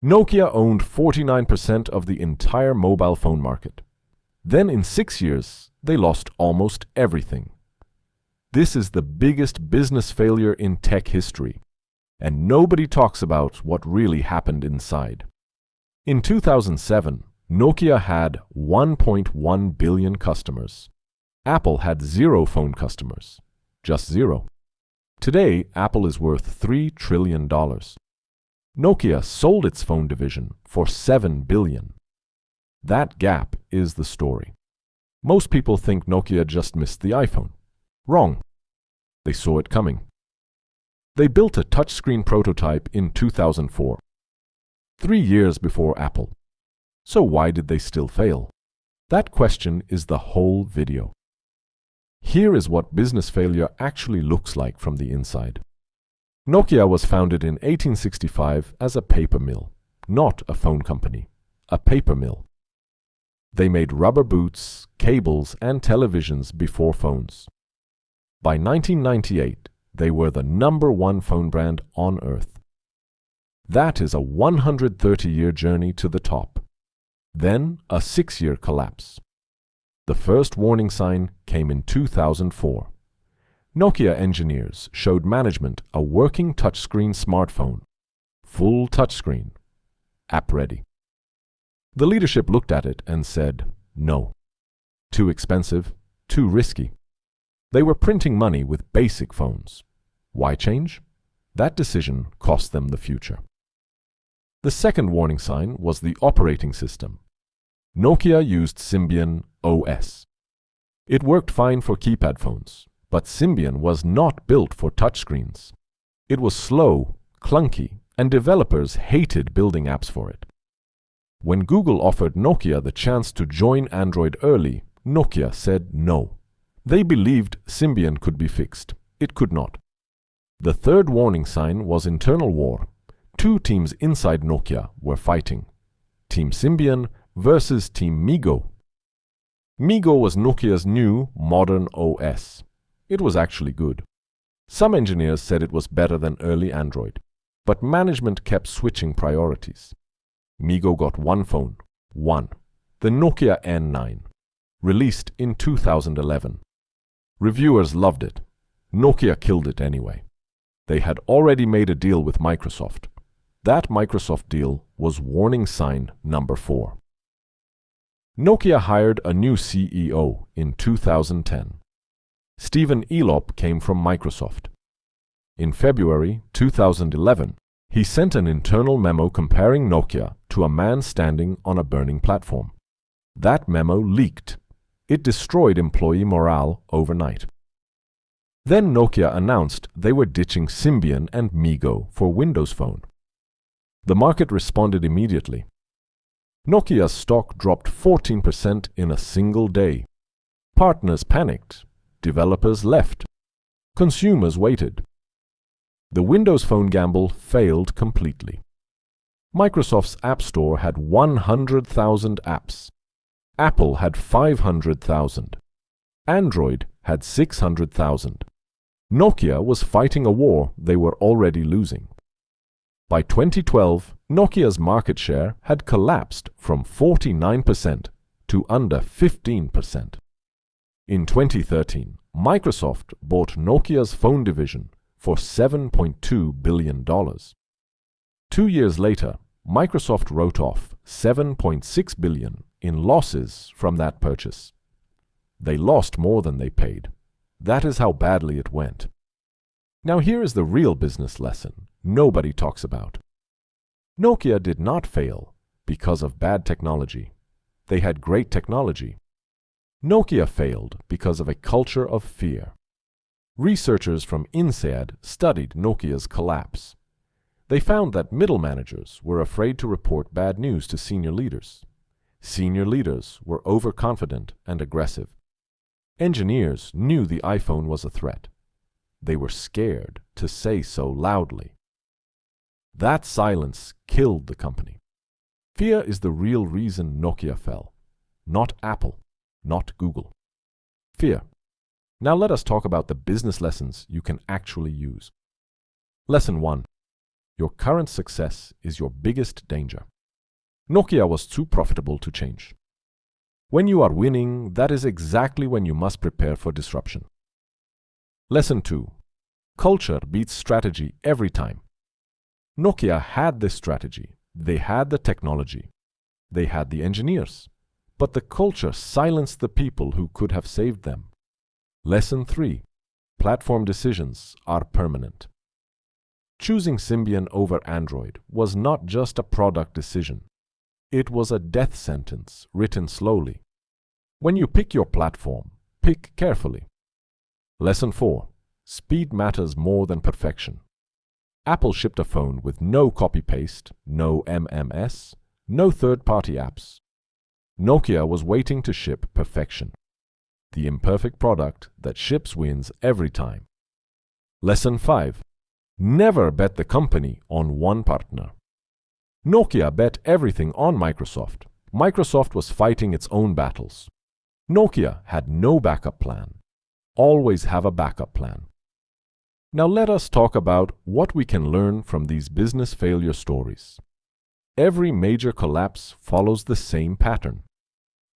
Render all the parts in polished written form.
Nokia owned 49% of the entire mobile phone market. Then in 6 years, they lost almost everything. This is the biggest business failure in tech history, and nobody talks about what really happened inside. In 2007, Nokia had 1.1 billion customers. Apple had 0 phone customers. Just 0. Today, Apple is worth $3 trillion. Nokia sold its phone division for $7 billion. That gap is the story. Most people think Nokia just missed the iPhone. Wrong. They saw it coming. They built a touchscreen prototype in 2004, 3 years before Apple. So why did they still fail? That question is the whole video. Here is what business failure actually looks like from the inside. Nokia was founded in 1865 as a paper mill, not a phone company, a paper mill. They made rubber boots, cables, and televisions before phones. By 1998, they were the #1 phone brand on Earth. That is a 130-year journey to the top. Then a 6-year collapse. The first warning sign came in 2004. Nokia engineers showed management a working touchscreen smartphone. Full touchscreen. App ready. The leadership looked at it and said, no. Too expensive, too risky. They were printing money with basic phones. Why change? That decision cost them the future. The second warning sign was the operating system. Nokia used Symbian OS. It worked fine for keypad phones, but Symbian was not built for touchscreens. It was slow, clunky, and developers hated building apps for it. When Google offered Nokia the chance to join Android early, Nokia said no. They believed Symbian could be fixed. It could not. The third warning sign was internal war. 2 teams inside Nokia were fighting. Team Symbian versus Team MeeGo. MeeGo was Nokia's new, modern OS. It was actually good. Some engineers said it was better than early Android, but management kept switching priorities. MeeGo got one phone, the Nokia N9, released in 2011. Reviewers loved it. Nokia killed it anyway. They had already made a deal with Microsoft. That Microsoft deal was warning sign number 4. Nokia hired a new CEO in 2010. Stephen Elop came from Microsoft. In February 2011, he sent an internal memo comparing Nokia to a man standing on a burning platform. That memo leaked. It destroyed employee morale overnight. Then Nokia announced they were ditching Symbian and MeeGo for Windows Phone. The market responded immediately. Nokia's stock dropped 14% in a single day. Partners panicked. Developers left. Consumers waited. The Windows Phone gamble failed completely. Microsoft's App Store had 100,000 apps. Apple had 500,000. Android had 600,000. Nokia was fighting a war they were already losing. By 2012, Nokia's market share had collapsed from 49% to under 15%. In 2013, Microsoft bought Nokia's phone division for $7.2 billion. 2 years later, Microsoft wrote off $7.6 billion in losses from that purchase. They lost more than they paid. That is how badly it went. Now here is the real business lesson nobody talks about. Nokia did not fail because of bad technology. They had great technology. Nokia failed because of a culture of fear. Researchers from INSEAD studied Nokia's collapse. They found that middle managers were afraid to report bad news to senior leaders. Senior leaders were overconfident and aggressive. Engineers knew the iPhone was a threat. They were scared to say so loudly. That silence killed the company. Fear is the real reason Nokia fell. Not Apple, not Google. Fear. Now let us talk about the business lessons you can actually use. Lesson 1. Your current success is your biggest danger. Nokia was too profitable to change. When you are winning, that is exactly when you must prepare for disruption. Lesson 2. Culture beats strategy every time. Nokia had this strategy. They had the technology. They had the engineers. But the culture silenced the people who could have saved them. Lesson 3. Platform decisions are permanent. Choosing Symbian over Android was not just a product decision. It was a death sentence written slowly. When you pick your platform, pick carefully. Lesson 4. Speed matters more than perfection. Apple shipped a phone with no copy-paste, no MMS, no third-party apps. Nokia was waiting to ship perfection. The imperfect product that ships wins every time. Lesson 5. Never bet the company on one partner. Nokia bet everything on Microsoft. Microsoft was fighting its own battles. Nokia had no backup plan. Always have a backup plan. Now let us talk about what we can learn from these business failure stories. Every major collapse follows the same pattern.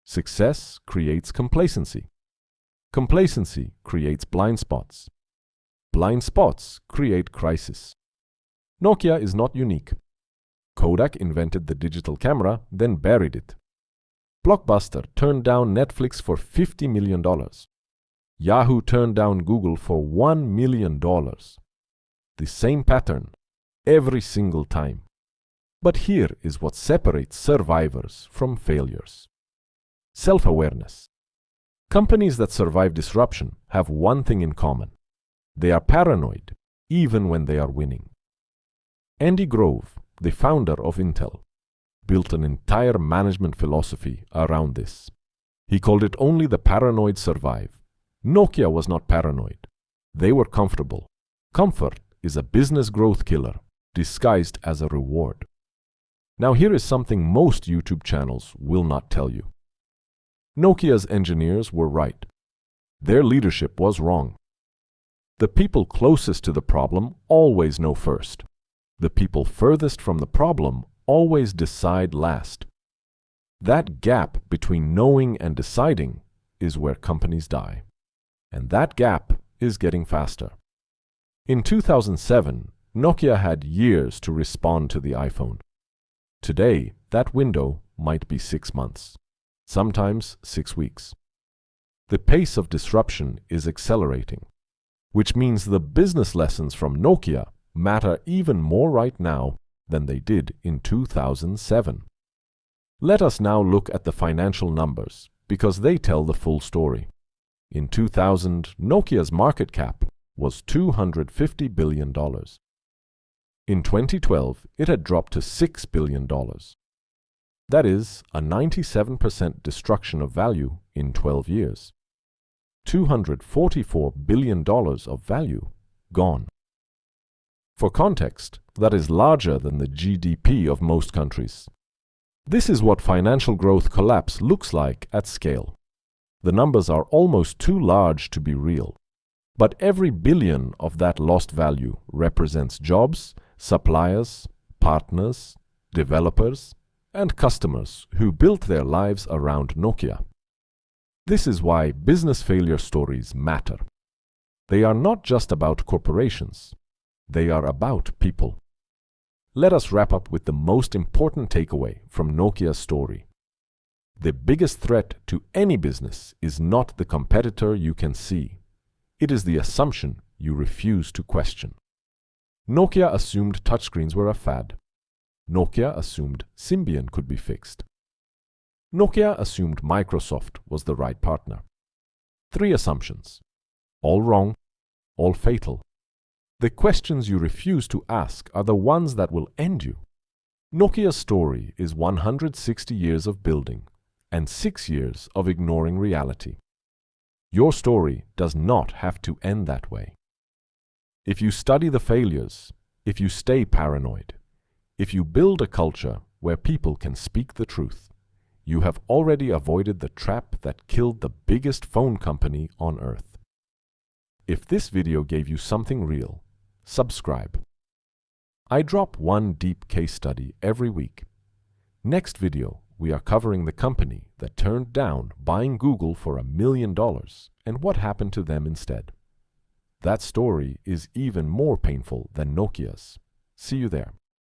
Success creates complacency. Complacency creates blind spots. Blind spots create crisis. Nokia is not unique. Kodak invented the digital camera, then buried it. Blockbuster turned down Netflix for $50 million. Yahoo turned down Google for $1 million. The same pattern, every single time. But here is what separates survivors from failures. Self-awareness. Companies that survive disruption have one thing in common. They are paranoid, even when they are winning. Andy Grove, the founder of Intel, built an entire management philosophy around this. He called it only the paranoid survive. Nokia was not paranoid. They were comfortable. Comfort is a business growth killer, disguised as a reward. Now here is something most YouTube channels will not tell you. Nokia's engineers were right. Their leadership was wrong. The people closest to the problem always know first. The people furthest from the problem always decide last. That gap between knowing and deciding is where companies die. And that gap is getting faster. In 2007, Nokia had years to respond to the iPhone. Today, that window might be 6 months, sometimes 6 weeks. The pace of disruption is accelerating, which means the business lessons from Nokia matter even more right now than they did in 2007. Let us now look at the financial numbers, because they tell the full story. In 2000, Nokia's market cap was $250 billion. In 2012, it had dropped to $6 billion. That is a 97% destruction of value in 12 years. $244 billion of value gone. For context, that is larger than the GDP of most countries. This is what financial growth collapse looks like at scale. The numbers are almost too large to be real. But every billion of that lost value represents jobs, suppliers, partners, developers, and customers who built their lives around Nokia. This is why business failure stories matter. They are not just about corporations. They are about people. Let us wrap up with the most important takeaway from Nokia's story. The biggest threat to any business is not the competitor you can see. It is the assumption you refuse to question. Nokia assumed touchscreens were a fad. Nokia assumed Symbian could be fixed. Nokia assumed Microsoft was the right partner. 3 assumptions. All wrong, all fatal. The questions you refuse to ask are the ones that will end you. Nokia's story is 160 years of building and 6 years of ignoring reality. Your story does not have to end that way. If you study the failures, if you stay paranoid, if you build a culture where people can speak the truth, you have already avoided the trap that killed the biggest phone company on earth. If this video gave you something real, subscribe. I drop one deep case study every week. Next video, we are covering the company that turned down buying Google for $1 million and what happened to them instead. That story is even more painful than Nokia's. See you there.